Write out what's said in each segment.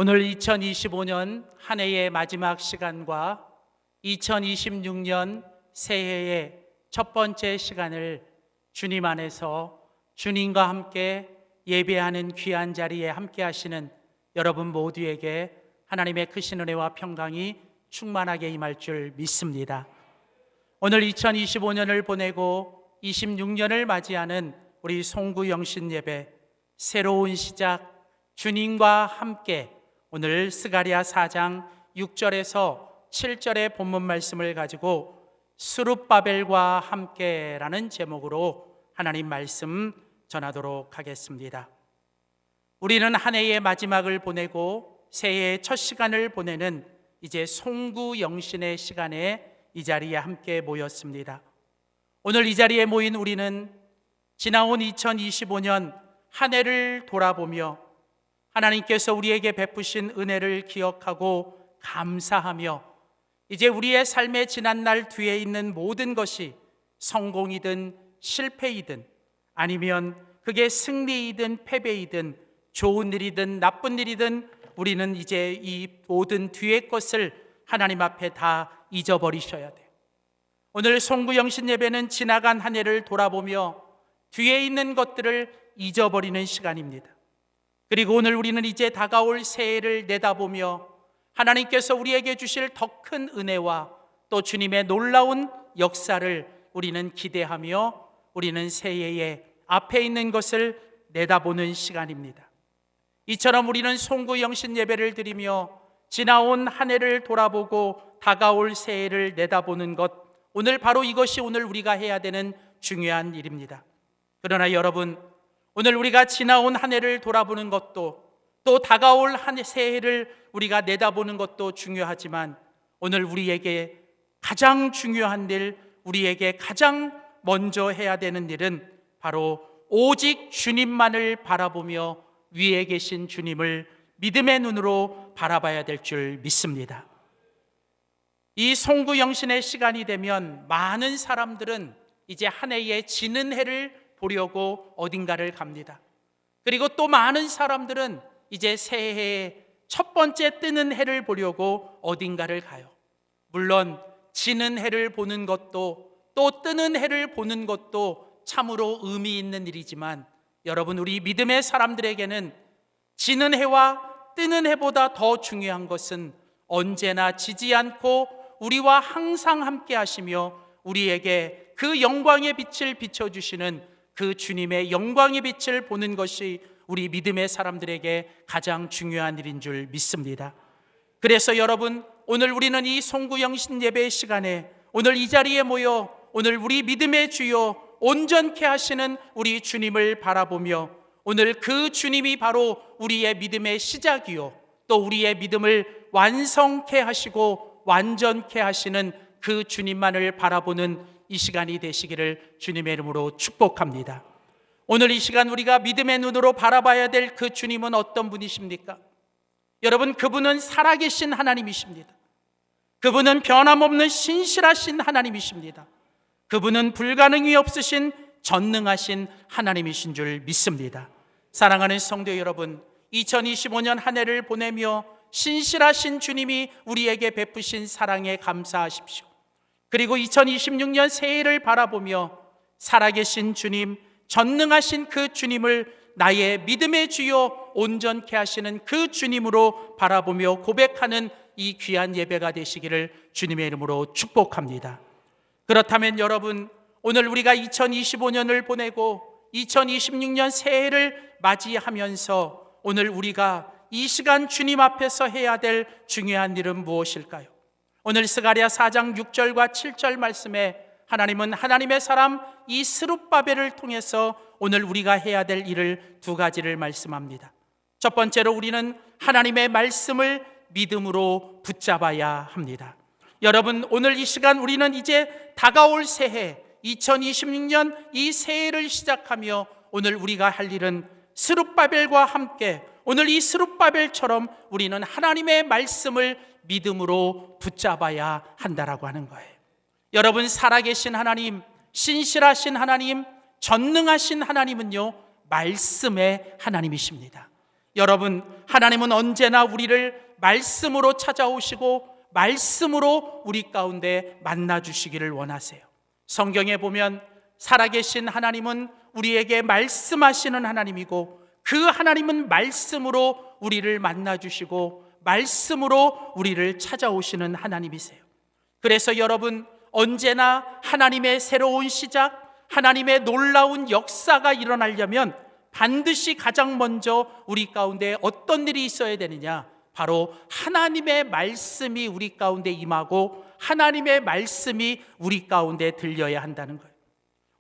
오늘 2025년 한 해의 마지막 시간과 2026년 새해의 첫 번째 시간을 주님 안에서 주님과 함께 예배하는 귀한 자리에 함께 하시는 여러분 모두에게 하나님의 크신 은혜와 평강이 충만하게 임할 줄 믿습니다. 오늘 2025년을 보내고 26년을 맞이하는 우리 송구 영신 예배, 새로운 시작, 주님과 함께, 오늘 스가랴 4장 6절에서 7절의 본문 말씀을 가지고 스룹바벨과 함께라는 제목으로 하나님 말씀 전하도록 하겠습니다. 우리는 한 해의 마지막을 보내고 새해의 첫 시간을 보내는 이제 송구 영신의 시간에 이 자리에 함께 모였습니다. 오늘 이 자리에 모인 우리는 지나온 2025년 한 해를 돌아보며 하나님께서 우리에게 베푸신 은혜를 기억하고 감사하며 이제 우리의 삶의 지난날 뒤에 있는 모든 것이 성공이든 실패이든 아니면 그게 승리이든 패배이든 좋은 일이든 나쁜 일이든 우리는 이제 이 모든 뒤의 것을 하나님 앞에 다 잊어버리셔야 돼요. 오늘 송구영신 예배는 지나간 한 해를 돌아보며 뒤에 있는 것들을 잊어버리는 시간입니다. 그리고 오늘 우리는 이제 다가올 새해를 내다보며 하나님께서 우리에게 주실 더 큰 은혜와 또 주님의 놀라운 역사를 우리는 기대하며 우리는 새해의 앞에 있는 것을 내다보는 시간입니다. 이처럼 우리는 송구 영신 예배를 드리며 지나온 한 해를 돌아보고 다가올 새해를 내다보는 것, 오늘 바로 이것이 오늘 우리가 해야 되는 중요한 일입니다. 그러나 여러분, 오늘 우리가 지나온 한 해를 돌아보는 것도 또 다가올 새해를 우리가 내다보는 것도 중요하지만 오늘 우리에게 가장 중요한 일, 우리에게 가장 먼저 해야 되는 일은 바로 오직 주님만을 바라보며 위에 계신 주님을 믿음의 눈으로 바라봐야 될 줄 믿습니다. 이 송구 영신의 시간이 되면 많은 사람들은 이제 한 해의 지는 해를 보려고 어딘가를 갑니다. 그리고 또 많은 사람들은 이제 새해의 첫 번째 뜨는 해를 보려고 어딘가를 가요. 물론 지는 해를 보는 것도 또 뜨는 해를 보는 것도 참으로 의미 있는 일이지만 여러분, 우리 믿음의 사람들에게는 지는 해와 뜨는 해보다 더 중요한 것은 언제나 지지 않고 우리와 항상 함께 하시며 우리에게 그 영광의 빛을 비춰주시는 그 주님의 영광의 빛을 보는 것이 우리 믿음의 사람들에게 가장 중요한 일인 줄 믿습니다. 그래서 여러분, 오늘 우리는 이 송구 영신 예배의 시간에 오늘 이 자리에 모여 오늘 우리 믿음의 주요 온전케 하시는 우리 주님을 바라보며 오늘 그 주님이 바로 우리의 믿음의 시작이요 또 우리의 믿음을 완성케 하시고 완전케 하시는 그 주님만을 바라보는 이 시간이 되시기를 주님의 이름으로 축복합니다. 오늘 이 시간 우리가 믿음의 눈으로 바라봐야 될 그 주님은 어떤 분이십니까? 여러분, 그분은 살아계신 하나님이십니다. 그분은 변함없는 신실하신 하나님이십니다. 그분은 불가능이 없으신 전능하신 하나님이신 줄 믿습니다. 사랑하는 성도 여러분, 2025년 한 해를 보내며 신실하신 주님이 우리에게 베푸신 사랑에 감사하십시오. 그리고 2026년 새해를 바라보며 살아계신 주님, 전능하신 그 주님을 나의 믿음의 주요 온전케 하시는 그 주님으로 바라보며 고백하는 이 귀한 예배가 되시기를 주님의 이름으로 축복합니다. 그렇다면 여러분, 오늘 우리가 2025년을 보내고 2026년 새해를 맞이하면서 오늘 우리가 이 시간 주님 앞에서 해야 될 중요한 일은 무엇일까요? 오늘 스가랴 4장 6절과 7절 말씀에 하나님은 하나님의 사람 이 스룹바벨을 통해서 오늘 우리가 해야 될 일을 두 가지를 말씀합니다. 첫 번째로 우리는 하나님의 말씀을 믿음으로 붙잡아야 합니다. 여러분, 오늘 이 시간 우리는 이제 다가올 새해 2026년 이 새해를 시작하며 오늘 우리가 할 일은 스룹바벨과 함께 오늘 이 스룹바벨처럼 우리는 하나님의 말씀을 믿음으로 붙잡아야 한다라고 하는 거예요. 여러분, 살아계신 하나님, 신실하신 하나님, 전능하신 하나님은요 말씀의 하나님이십니다. 여러분, 하나님은 언제나 우리를 말씀으로 찾아오시고 말씀으로 우리 가운데 만나주시기를 원하세요. 성경에 보면 살아계신 하나님은 우리에게 말씀하시는 하나님이고, 그 하나님은 말씀으로 우리를 만나주시고 말씀으로 우리를 찾아오시는 하나님이세요. 그래서 여러분, 언제나 하나님의 새로운 시작, 하나님의 놀라운 역사가 일어나려면 반드시 가장 먼저 우리 가운데 어떤 일이 있어야 되느냐? 바로 하나님의 말씀이 우리 가운데 임하고 하나님의 말씀이 우리 가운데 들려야 한다는 거예요.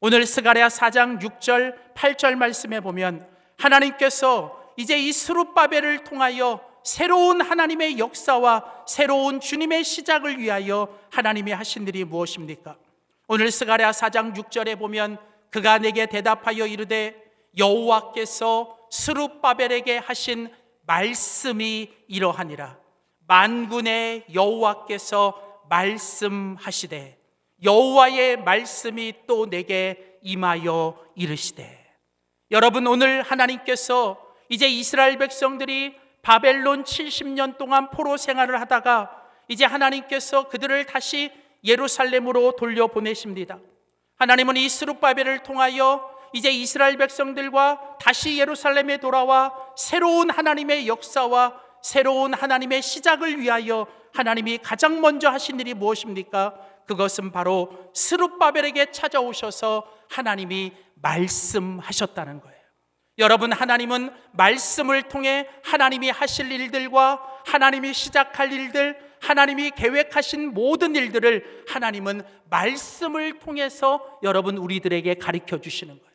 오늘 스가랴 4장 6절 8절 말씀에 보면 하나님께서 이제 이 스룹바벨을 통하여 새로운 하나님의 역사와 새로운 주님의 시작을 위하여 하나님이 하신 일이 무엇입니까? 오늘 스가랴 4장 6절에 보면 그가 내게 대답하여 이르되 여호와께서 스룹바벨에게 하신 말씀이 이러하니라. 만군의 여호와께서 말씀하시되 여호와의 말씀이 또 내게 임하여 이르시되. 여러분, 오늘 하나님께서 이제 이스라엘 백성들이 바벨론 70년 동안 포로 생활을 하다가 이제 하나님께서 그들을 다시 예루살렘으로 돌려보내십니다. 하나님은 이 스룹바벨을 통하여 이제 이스라엘 백성들과 다시 예루살렘에 돌아와 새로운 하나님의 역사와 새로운 하나님의 시작을 위하여 하나님이 가장 먼저 하신 일이 무엇입니까? 그것은 바로 스룹바벨에게 찾아오셔서 하나님이 말씀하셨다는 거예요. 여러분, 하나님은 말씀을 통해 하나님이 하실 일들과 하나님이 시작할 일들, 하나님이 계획하신 모든 일들을 하나님은 말씀을 통해서 여러분 우리들에게 가르쳐 주시는 거예요.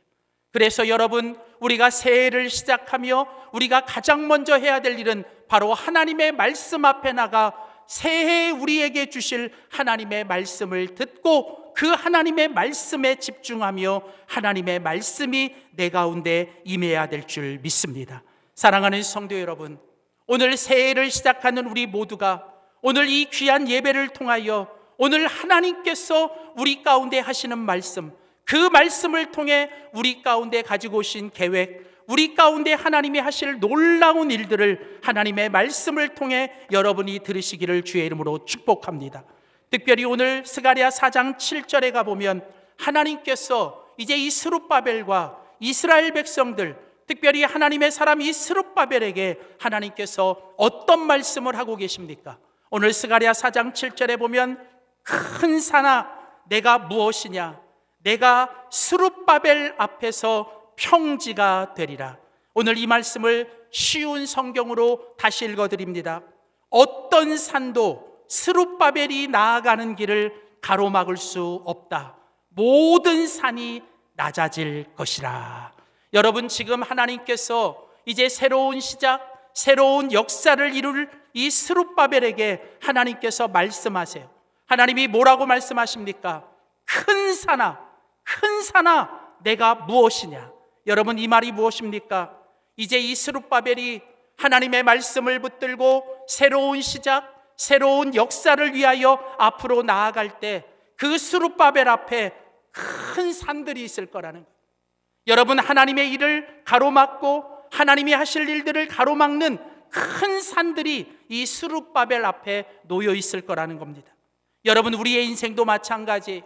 그래서 여러분, 우리가 새해를 시작하며 우리가 가장 먼저 해야 될 일은 바로 하나님의 말씀 앞에 나가 새해에 우리에게 주실 하나님의 말씀을 듣고 그 하나님의 말씀에 집중하며 하나님의 말씀이 내 가운데 임해야 될 줄 믿습니다. 사랑하는 성도 여러분, 오늘 새해를 시작하는 우리 모두가 오늘 이 귀한 예배를 통하여 오늘 하나님께서 우리 가운데 하시는 말씀, 그 말씀을 통해 우리 가운데 가지고 오신 계획, 우리 가운데 하나님이 하실 놀라운 일들을 하나님의 말씀을 통해 여러분이 들으시기를 주의 이름으로 축복합니다. 특별히 오늘 스가랴 4장 7절에 가보면 하나님께서 이제 이 스룹바벨과 이스라엘 백성들, 특별히 하나님의 사람 이 스룹바벨에게 하나님께서 어떤 말씀을 하고 계십니까? 오늘 스가랴 4장 7절에 보면 큰 산아 내가 무엇이냐? 내가 스룹바벨 앞에서 평지가 되리라. 오늘 이 말씀을 쉬운 성경으로 다시 읽어드립니다. 어떤 산도 스룹바벨이 나아가는 길을 가로막을 수 없다. 모든 산이 낮아질 것이라. 여러분, 지금 하나님께서 이제 새로운 시작, 새로운 역사를 이룰 이 스룹바벨에게 하나님께서 말씀하세요. 하나님이 뭐라고 말씀하십니까? 큰 산아, 큰 산아, 내가 무엇이냐? 여러분, 이 말이 무엇입니까? 이제 이 스룹바벨이 하나님의 말씀을 붙들고 새로운 시작, 새로운 역사를 위하여 앞으로 나아갈 때 그 스룹바벨 앞에 큰 산들이 있을 거라는 거예요. 여러분, 하나님의 일을 가로막고 하나님이 하실 일들을 가로막는 큰 산들이 이 스룹바벨 앞에 놓여 있을 거라는 겁니다. 여러분, 우리의 인생도 마찬가지.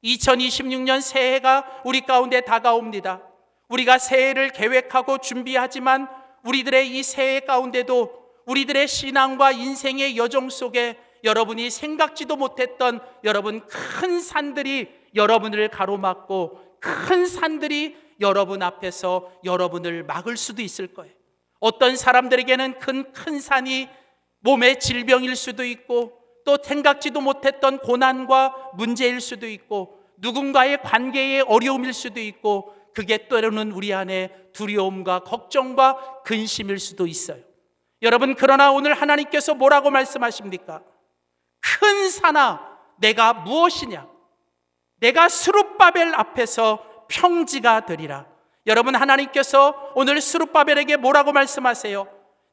2026년 새해가 우리 가운데 다가옵니다. 우리가 새해를 계획하고 준비하지만 우리들의 이 새해 가운데도 우리들의 신앙과 인생의 여정 속에 여러분이 생각지도 못했던 여러분 큰 산들이 여러분을 가로막고 큰 산들이 여러분 앞에서 여러분을 막을 수도 있을 거예요. 어떤 사람들에게는 큰 산이 몸의 질병일 수도 있고 또 생각지도 못했던 고난과 문제일 수도 있고 누군가의 관계의 어려움일 수도 있고 그게 때로는 우리 안에 두려움과 걱정과 근심일 수도 있어요. 여러분, 그러나 오늘 하나님께서 뭐라고 말씀하십니까? 큰 산아, 내가 무엇이냐? 내가 스룹바벨 앞에서 평지가 되리라. 여러분, 하나님께서 오늘 스룹바벨에게 뭐라고 말씀하세요?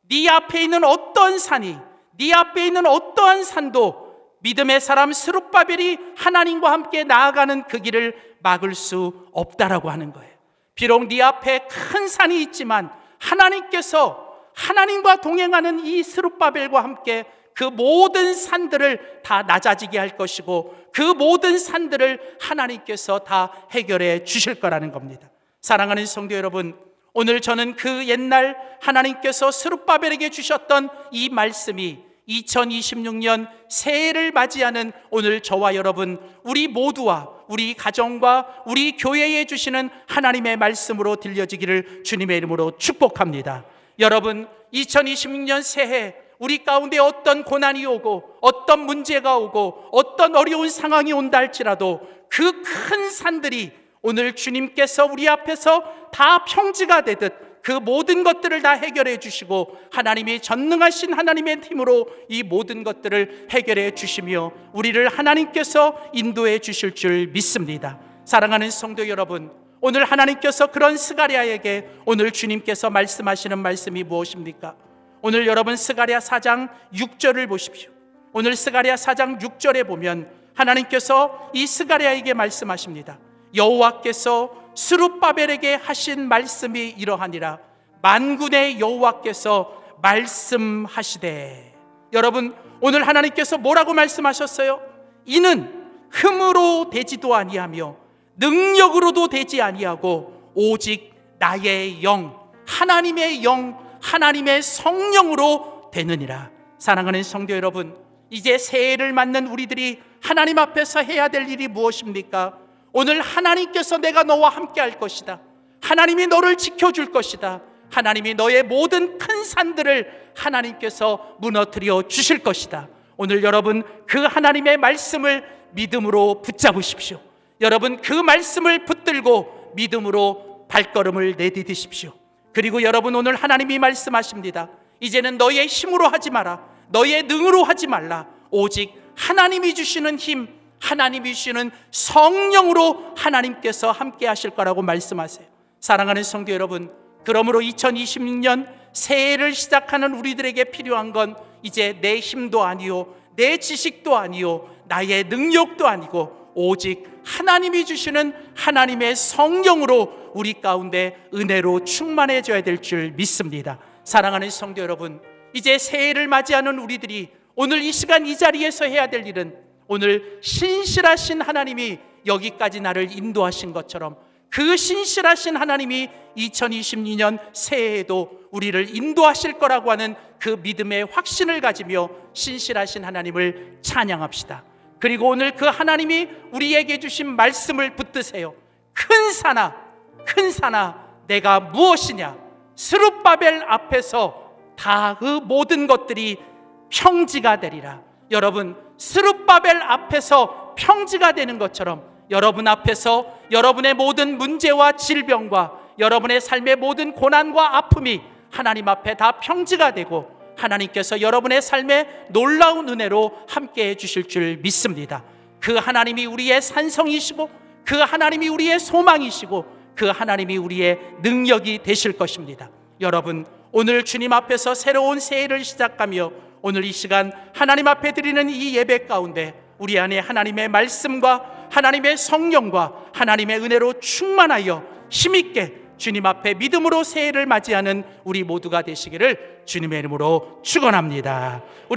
네 앞에 있는 어떤 산이, 네 앞에 있는 어떠한 산도 믿음의 사람 스룹바벨이 하나님과 함께 나아가는 그 길을 막을 수 없다라고 하는 거예요. 비록 네 앞에 큰 산이 있지만 하나님께서 하나님과 동행하는 이 스룹바벨과 함께 그 모든 산들을 다 낮아지게 할 것이고 그 모든 산들을 하나님께서 다 해결해 주실 거라는 겁니다. 사랑하는 성도 여러분, 오늘 저는 그 옛날 하나님께서 스룹바벨에게 주셨던 이 말씀이 2026년 새해를 맞이하는 오늘 저와 여러분, 우리 모두와 우리 가정과 우리 교회에 주시는 하나님의 말씀으로 들려지기를 주님의 이름으로 축복합니다. 여러분, 2026년 새해 우리 가운데 어떤 고난이 오고 어떤 문제가 오고 어떤 어려운 상황이 온다 할지라도 그 큰 산들이 오늘 주님께서 우리 앞에서 다 평지가 되듯 그 모든 것들을 다 해결해 주시고 하나님이 전능하신 하나님의 힘으로 이 모든 것들을 해결해 주시며 우리를 하나님께서 인도해 주실 줄 믿습니다. 사랑하는 성도 여러분, 오늘 하나님께서 그런 스가랴에게 오늘 주님께서 말씀하시는 말씀이 무엇입니까? 오늘 여러분 스가랴 4장 6절을 보십시오. 오늘 스가랴 4장 6절에 보면 하나님께서 이 스가랴에게 말씀하십니다. 여호와께서 스룹바벨에게 하신 말씀이 이러하니라. 만군의 여호와께서 말씀하시되. 여러분, 오늘 하나님께서 뭐라고 말씀하셨어요? 이는 힘으로 되지도 아니하며 능력으로도 되지 아니하고 오직 나의 영, 하나님의 영, 하나님의 성령으로 되느니라. 사랑하는 성도 여러분, 이제 새해를 맞는 우리들이 하나님 앞에서 해야 될 일이 무엇입니까? 오늘 하나님께서 내가 너와 함께 할 것이다. 하나님이 너를 지켜줄 것이다. 하나님이 너의 모든 큰 산들을 하나님께서 무너뜨려 주실 것이다. 오늘 여러분 그 하나님의 말씀을 믿음으로 붙잡으십시오. 여러분 그 말씀을 붙들고 믿음으로 발걸음을 내디디십시오. 그리고 여러분 오늘 하나님이 말씀하십니다. 이제는 너의 힘으로 하지 마라. 너의 능으로 하지 말라. 오직 하나님이 주시는 힘, 하나님이 주시는 성령으로 하나님께서 함께 하실 거라고 말씀하세요. 사랑하는 성도 여러분, 그러므로 2026년 새해를 시작하는 우리들에게 필요한 건 이제 내 힘도 아니요, 내 지식도 아니요, 나의 능력도 아니고 오직 하나님이 주시는 하나님의 성령으로 우리 가운데 은혜로 충만해져야 될 줄 믿습니다. 사랑하는 성도 여러분, 이제 새해를 맞이하는 우리들이 오늘 이 시간 이 자리에서 해야 될 일은 오늘 신실하신 하나님이 여기까지 나를 인도하신 것처럼 그 신실하신 하나님이 2022년 새해에도 우리를 인도하실 거라고 하는 그 믿음의 확신을 가지며 신실하신 하나님을 찬양합시다. 그리고 오늘 그 하나님이 우리에게 주신 말씀을 붙드세요. 큰 산아 내가 무엇이냐? 스룹바벨 앞에서 다 그 모든 것들이 평지가 되리라. 여러분 스룹바벨 앞에서 평지가 되는 것처럼 여러분 앞에서 여러분의 모든 문제와 질병과 여러분의 삶의 모든 고난과 아픔이 하나님 앞에 다 평지가 되고 하나님께서 여러분의 삶에 놀라운 은혜로 함께 해주실 줄 믿습니다. 그 하나님이 우리의 산성이시고 그 하나님이 우리의 소망이시고 그 하나님이 우리의 능력이 되실 것입니다. 여러분 오늘 주님 앞에서 새로운 새해를 시작하며 오늘 이 시간 하나님 앞에 드리는 이 예배 가운데 우리 안에 하나님의 말씀과 하나님의 성령과 하나님의 은혜로 충만하여 힘있게 주님 앞에 믿음으로 새해를 맞이하는 우리 모두가 되시기를 주님의 이름으로 축원합니다.